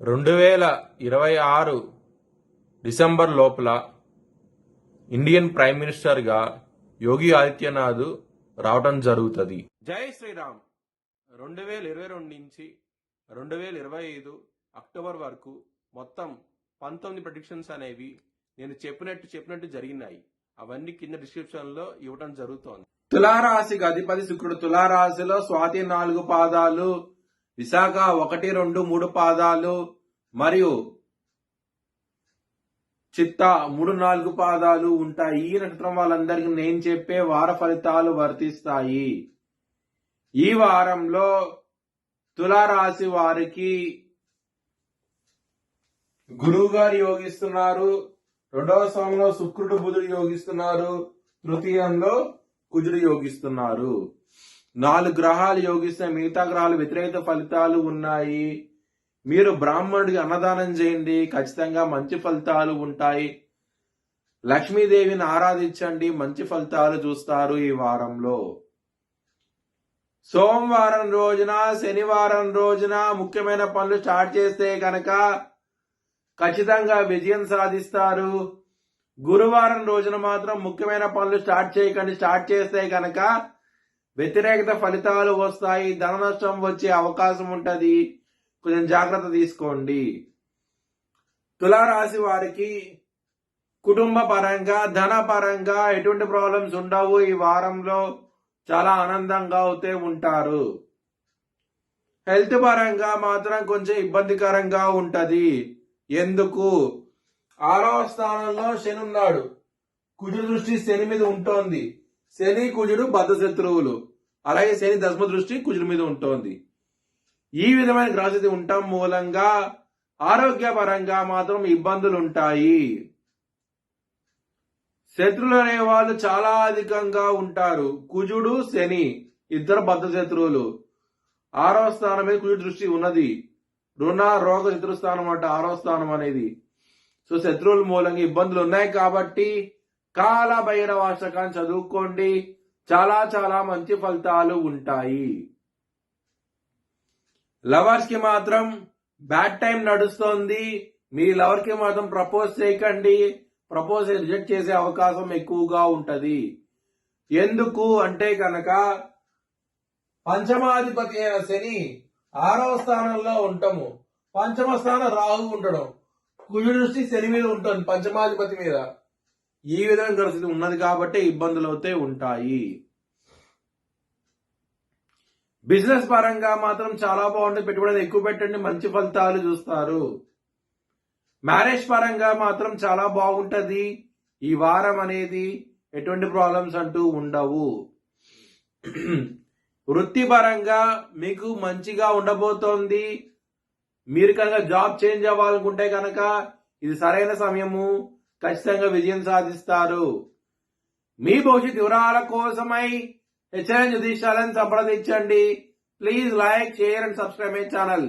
2026 December లోపల Indian prime మినిస్టర్గా యోగి ఆదిత్యనాథ్ రావటం జరుగుతుంది. జై శ్రీరామ్. 2022 నుంచి 2025 అక్టోబర్ వరకు మొత్తం 19 ప్రెడిక్షన్స్ అనేవి నేను చెప్పినట్టు జరిగినాయి. అవన్నీ కింద డిస్క్రిప్షన్ లో ఇవ్వటం జరుగుతోంది. తులారాశికి అధిపతి శుక్రుడు. తులారాశిలో స్వాతి 4 పాదాలు, విశాఖ 1, 2, 3 పాదాలు మరియు చిత్త 3, 4 పాదాలు ఉంటాయి. ఈ నక్షత్రం వాళ్ళందరికీ నేను చెప్పే వార ఫలితాలు వర్తిస్తాయి. ఈ వారంలో తులారాశి వారికి గురువు గారు యోగిస్తున్నారు. 2వ స్థానంలో శుక్రుడు బుధుడు యోగిస్తున్నారు. తృతీయంలో కుజుడు యోగిస్తున్నారు. 4 గ్రహాలు యోగిస్తే మిగతా గ్రహాలు వ్యతిరేక ఫలితాలు ఉన్నాయి. మీరు బ్రాహ్మణుడికి అన్నదానం చేయండి, ఖచ్చితంగా మంచి ఫలితాలు ఉంటాయి. లక్ష్మీదేవిని ఆరాధించండి, మంచి ఫలితాలు చూస్తారు ఈ వారంలో. సోమవారం రోజున, శనివారం రోజున ముఖ్యమైన పనులు స్టార్ట్ చేస్తే కనుక ఖచ్చితంగా విజయం సాధిస్తారు. గురువారం రోజున మాత్రం ముఖ్యమైన పనులు స్టార్ట్ చేయకండి. స్టార్ట్ చేస్తే కనుక వ్యతిరేకత ఫలితాలు వస్తాయి, ధన నష్టం వచ్చే అవకాశం ఉంటది. కొంచెం జాగ్రత్త తీసుకోండి. తులారాశి వారికి కుటుంబ పరంగా, ధన పరంగా ఎటువంటి ప్రాబ్లమ్స్ ఉండవు. ఈ వారంలో చాలా ఆనందంగా అవుతే ఉంటారు. హెల్త్ పరంగా మాత్రం కొంచెం ఇబ్బందికరంగా ఉంటది. ఎందుకు? 6వ స్థానంలో శని ఉన్నాడు. కుజుడు దృష్టి శని మీద ఉంటోంది. శని కుజుడు బద్ధ శత్రువులు. అలాగే శని దశమ దృష్టి కుజుడి మీద ఉంటోంది. ఈ విధమైన గ్రహస్థితి ఉండటం మూలంగా ఆరోగ్యపరంగా మాత్రం ఇబ్బందులు ఉంటాయి. శత్రువులు అనే వాళ్ళు చాలా అధికంగా ఉంటారు. కుజుడు శని ఇద్దరు బద్ధ శత్రువులు. 6వ స్థానం మీద కుజుడు దృష్టి ఉన్నది. రుణ రోగ శత్రుస్థానం అంట 6వ స్థానం అనేది. సో శత్రువుల మూలంగా ఇబ్బందులు ఉన్నాయి కాబట్టి కాల భైరవాష్టకాన్ని చదువుకోండి. చాలా చాలా మంచి ఫలితాలు ఉంటాయి. లవర్స్ కి మాత్రం బ్యాడ్ టైం నడుస్తోంది. మీ లవర్ కి మాత్రం ప్రపోజ్ చేయకండి. ప్రపోజ్ రిజెక్ట్ చేసే అవకాశం ఎక్కువగా ఉంటది. ఎందుకు అంటే కనుక పంచమాధిపతి అయిన శని 6వ స్థానంలో ఉంటాము. పంచమ స్థానం రాహు ఉండడం, కుజుడు దృష్టి శని మీద ఉంటుంది, పంచమాధిపతి మీద. ఈ విధంగా పరిస్థితి ఉన్నది కాబట్టి ఇబ్బందులు అయితే ఉంటాయి. బిజినెస్ పరంగా మాత్రం చాలా బాగుంటుంది. పెట్టుబడులు ఎక్కువ పెట్టండి, మంచి ఫలితాలు చూస్తారు. మ్యారేజ్ పరంగా మాత్రం చాలా బాగుంటది. ఈ వారం అనేది ఎటువంటి ప్రాబ్లమ్స్ అంటూ ఉండవు. వృత్తిపరంగా మీకు మంచిగా ఉండబోతోంది. మీరు కనుక జాబ్ చేంజ్ అవ్వాలనుకుంటే కనుక ఇది సరైన సమయము. ఖచ్చితంగా విజయం సాధిస్తారు. మీ భవిష్యత్ వివరాల కోసమై హెచ్ఎన్ జ్యోతిష్యాలను సంప్రదించండి. Please like, share and subscribe my channel.